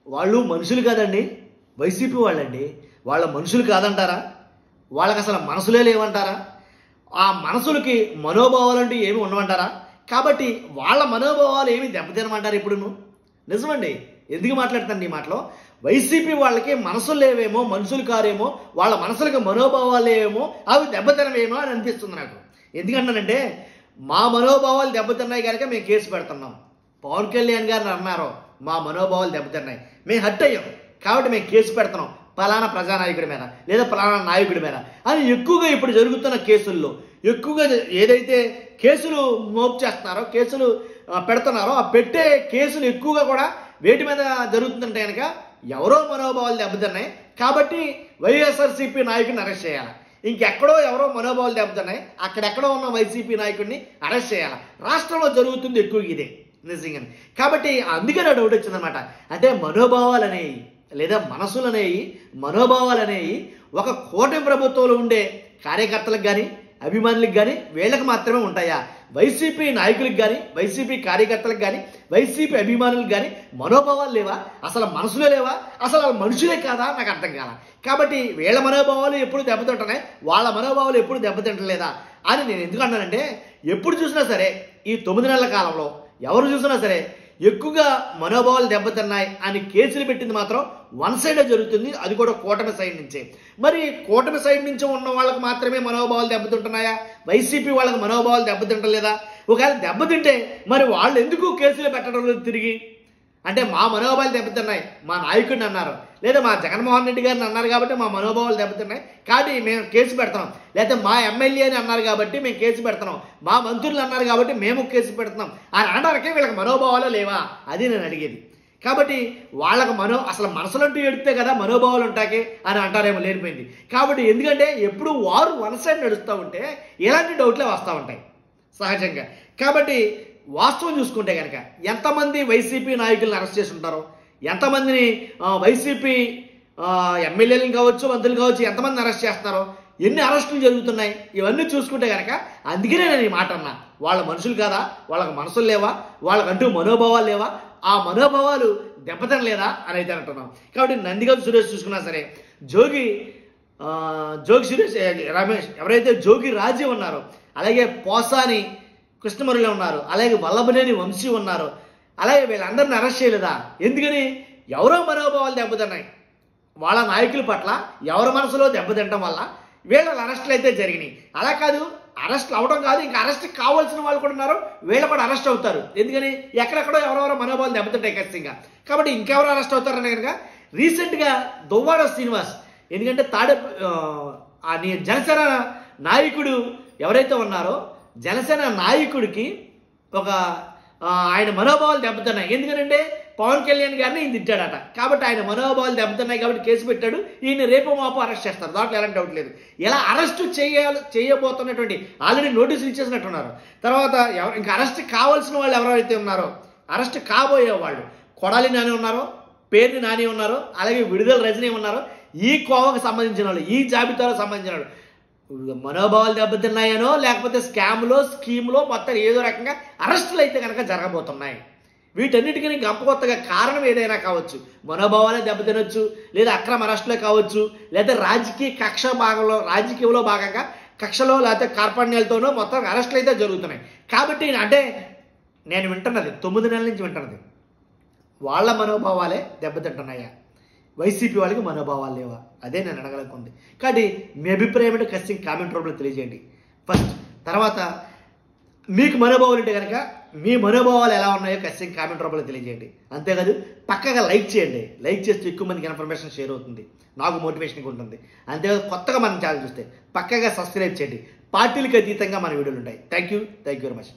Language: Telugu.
వాళ్ళు మనుషులు కాదండి. వైసీపీ వాళ్ళండి. వాళ్ళ మనుషులు కాదంటారా? వాళ్ళకి అసలు మనసులే లేవంటారా? ఆ మనసులకి మనోభావాలంటూ ఏమి ఉండమంటారా? కాబట్టి వాళ్ళ మనోభావాలు ఏమి దెబ్బతినమంటారు ఇప్పుడును? నిజమండి. ఎందుకు మాట్లాడుతాను ఈ మాటలో? వైసీపీ వాళ్ళకి మనసులు లేవేమో, మనుషులు కారేమో, వాళ్ళ మనసులకి మనోభావాలు లేవేమో, అవి దెబ్బతినవేమో అని అనిపిస్తుంది నాకు. ఎందుకంటానంటే మా మనోభావాలు దెబ్బతిన్నాయి కనుక మేము కేసు పెడుతున్నాం. పవన్ కళ్యాణ్ గారిని అన్నారు మా మనోభావాలు దెబ్బతిన్నాయి, మేము హర్ట్ అయ్యాం కాబట్టి మేము కేసు పెడుతున్నాం పలానా ప్రజానాయకుడి మీద లేదా పలానా నాయకుడి మీద అని ఎక్కువగా ఇప్పుడు జరుగుతున్న కేసుల్లో ఎక్కువగా ఏదైతే కేసులు మోపు చేస్తున్నారో, కేసులు పెడుతున్నారో, ఆ పెట్టే కేసులు ఎక్కువగా కూడా వేటి మీద జరుగుతుందంటే కనుక ఎవరో మనోభావాలు దెబ్బతిన్నాయి కాబట్టి వైఎస్ఆర్సీపీ నాయకుడిని అరెస్ట్ చేయాలి. ఇంకెక్కడో ఎవరో మనోభావాలు దెబ్బతిన్నాయి, అక్కడెక్కడో ఉన్న వైసీపీ నాయకుడిని అరెస్ట్ చేయాలి. రాష్ట్రంలో జరుగుతుంది ఎక్కువ ఇదే నిజంగానే. కాబట్టి అందుకే నా డౌట్ వచ్చిందనమాట. అంటే మనోభావాలు అనేవి లేదా మనసులు అనేవి, మనోభావాలు అనేవి ఒక కూటమి ప్రభుత్వంలో ఉండే కార్యకర్తలకు కానీ అభిమానులకు కానీ వీళ్ళకి మాత్రమే ఉంటాయా? వైసీపీ నాయకులకు కానీ వైసీపీ కార్యకర్తలకు కానీ వైసీపీ అభిమానులకు కానీ మనోభావాలు లేవా? అసలు మనసులే లేవా? అసలు మనుషులే కాదా? నాకు అర్థం కాల. కాబట్టి వీళ్ళ మనోభావాలు ఎప్పుడు దెబ్బతింటున్నాయి, వాళ్ళ మనోభావాలు ఎప్పుడు దెబ్బతింటలేదా అని నేను ఎందుకు అన్నానంటే, ఎప్పుడు చూసినా సరే ఈ 9 నెలల కాలంలో ఎవరు చూసినా సరే ఎక్కువగా మనోభావాలు దెబ్బతిన్నాయి అని కేసులు పెట్టింది మాత్రం వన్ సైడే జరుగుతుంది, అది కూడా కూటమి సైడ్ నుంచే. మరి కూటమి సైడ్ నుంచి ఉన్న వాళ్ళకి మాత్రమే మనోభావాలు దెబ్బతింటున్నాయా? వైసీపీ వాళ్ళకి మనోభావాలు దెబ్బతింటలేదా? ఒకవేళ దెబ్బతింటే మరి వాళ్ళు ఎందుకు కేసులు పెట్టడం లేదు తిరిగి? అంటే మా మనోభావాలు దెబ్బతిన్నాయి, మా నాయకుడిని అన్నారు లేదా మా జగన్మోహన్ రెడ్డి గారిని అన్నారు కాబట్టి మా మనోభావాలు దెబ్బతిన్నాయి కాబట్టి మేము కేసు పెడుతున్నాం, లేదా మా ఎమ్మెల్యేని అన్నారు కాబట్టి మేము కేసు పెడుతున్నాం, మా మంత్రులు అన్నారు కాబట్టి మేము కేసు పెడుతున్నాం అని అనడానికే వీళ్ళకి మనోభావాలు లేవా? అది నేను అడిగేది. కాబట్టి వాళ్ళకి అసలు మనసులంటూ ఎడితే కదా మనోభావాలు ఉంటాయి అని అంటారేమో లేనిపోయింది. కాబట్టి ఎందుకంటే ఎప్పుడు వారు వన్ సైడ్ నడుస్తూ ఉంటే ఇలాంటి డౌట్లే వస్తూ ఉంటాయి సహజంగా. కాబట్టి వాస్తవం చూసుకుంటే కనుక ఎంతమంది వైసీపీ నాయకులను అరెస్ట్ చేసి ఉంటారో, ఎంతమందిని వైసీపీ ఎమ్మెల్యేలను కావచ్చు మంత్రులు కావచ్చు ఎంతమంది అరెస్ట్ చేస్తున్నారో, ఎన్ని అరెస్టులు జరుగుతున్నాయి ఇవన్నీ చూసుకుంటే కనుక అందుకనే నేను ఈ మాట అన్నా. వాళ్ళ మనుషులు కాదా? వాళ్ళకి మనసులు లేవా? వాళ్ళకంటూ మనోభావాలు లేవా? ఆ మనోభావాలు దెబ్బతినలేదా అని అయితే అంటున్నాం. కాబట్టి నందిగం సురేష్ చూసుకున్నా సరే, జోగి సురేష్ రమేష్ ఎవరైతే జోగి రాజీ ఉన్నారో, అలాగే పోసాని కృష్ణమురళి ఉన్నారు, అలాగే వల్లభనేని వంశీ ఉన్నారు, అలాగే వీళ్ళందరినీ అరెస్ట్ చేయలేదా? ఎందుకని? ఎవరో మనోభావాలు దెబ్బతిన్నాయి. వాళ్ళ నాయకుల పట్ల ఎవరి మనసులో దెబ్బతింటం వల్ల వీళ్ళ అరెస్టులు అయితే జరిగినాయి. అలా కాదు, అరెస్టులు అవడం కాదు, ఇంకా అరెస్ట్ కావాల్సిన వాళ్ళు కూడా ఉన్నారు, వీళ్ళు కూడా అరెస్ట్ అవుతారు. ఎందుకని? ఎక్కడెక్కడో ఎవరెవరో మనోభావాలు దెబ్బతింటాయి ఖచ్చితంగా. కాబట్టి ఇంకెవరు అరెస్ట్ అవుతారని కనుక రీసెంట్గా దువ్వాడ శ్రీనివాస్, ఎందుకంటే జనసేన నాయకుడు ఎవరైతే ఉన్నారో జనసేన నాయకుడికి ఆయన మనోభావాలు దెబ్బతున్నాయి. ఎందుకంటే పవన్ కళ్యాణ్ గారిని ఈయన తిట్టాడట, కాబట్టి ఆయన మనోభావాలు దెబ్బతున్నాయి కాబట్టి కేసు పెట్టాడు. ఈయన రేపు మాపు అరెస్ట్ చేస్తారు, దాంట్లో ఎలాంటి డౌట్ లేదు. ఎలా అరెస్ట్ చేయబోతున్నటువంటి ఆల్రెడీ నోటీసులు ఇచ్చేసినట్టున్నారు. తర్వాత ఇంకా అరెస్ట్ కావాల్సిన వాళ్ళు ఎవరైతే ఉన్నారో, అరెస్ట్ కాబోయే వాళ్ళు కొడాలి నాని ఉన్నారో, పేర్ని నాని ఉన్నారో, అలాగే విడుదల రజనీ ఉన్నారో, ఈ కోవకు సంబంధించిన వాళ్ళు, ఈ జాబితాలో సంబంధించిన వాళ్ళు మనోభావాలు దెబ్బతిన్నాయనో లేకపోతే స్కీమ్లో మొత్తం ఏదో రకంగా అరెస్టులు అయితే కనుక జరగబోతున్నాయి. వీటన్నిటికీ గంపకొత్తగా కారణం ఏదైనా కావచ్చు, మనోభావాలే దెబ్బతినొచ్చు, లేదా అక్రమ అరెస్టులే కావచ్చు, లేదా రాజకీయంలో భాగంగా కక్షలో లేకపోతే కార్పణ్యాలతోనో మొత్తం అరెస్టులు అయితే జరుగుతున్నాయి. కాబట్టి అంటే నేను వింటున్నది 9 నెలల నుంచి వింటున్నది, వాళ్ళ మనోభావాలే దెబ్బతింటున్నాయా? వైసీపీ వాళ్ళకి మనోభావాలు లేవా? అదే నేను అడగలనుకుంది. కాబట్టి మీ అభిప్రాయం అంటే ఖచ్చితంగా కామెంట్ రూపంలో తెలియజేయండి ఫస్ట్. తర్వాత మీకు మనోభావాలు ఉంటే కనుక మీ మనోభావాలు ఎలా ఉన్నాయో ఖచ్చితంగా కామెంట్ రూపంలో తెలియజేయండి. అంతేకాదు పక్కగా లైక్ చేయండి. లైక్ చేస్తే ఎక్కువ మందికి ఇన్ఫర్మేషన్ షేర్ అవుతుంది, నాకు మోటివేషన్గా ఉంటుంది. అంతేకాదు కొత్తగా మన ఛానల్ చూస్తే పక్కగా సబ్స్క్రైబ్ చేయండి. పార్టీలకు అతీతంగా మన వీడియోలు ఉంటాయి. Thank you very much.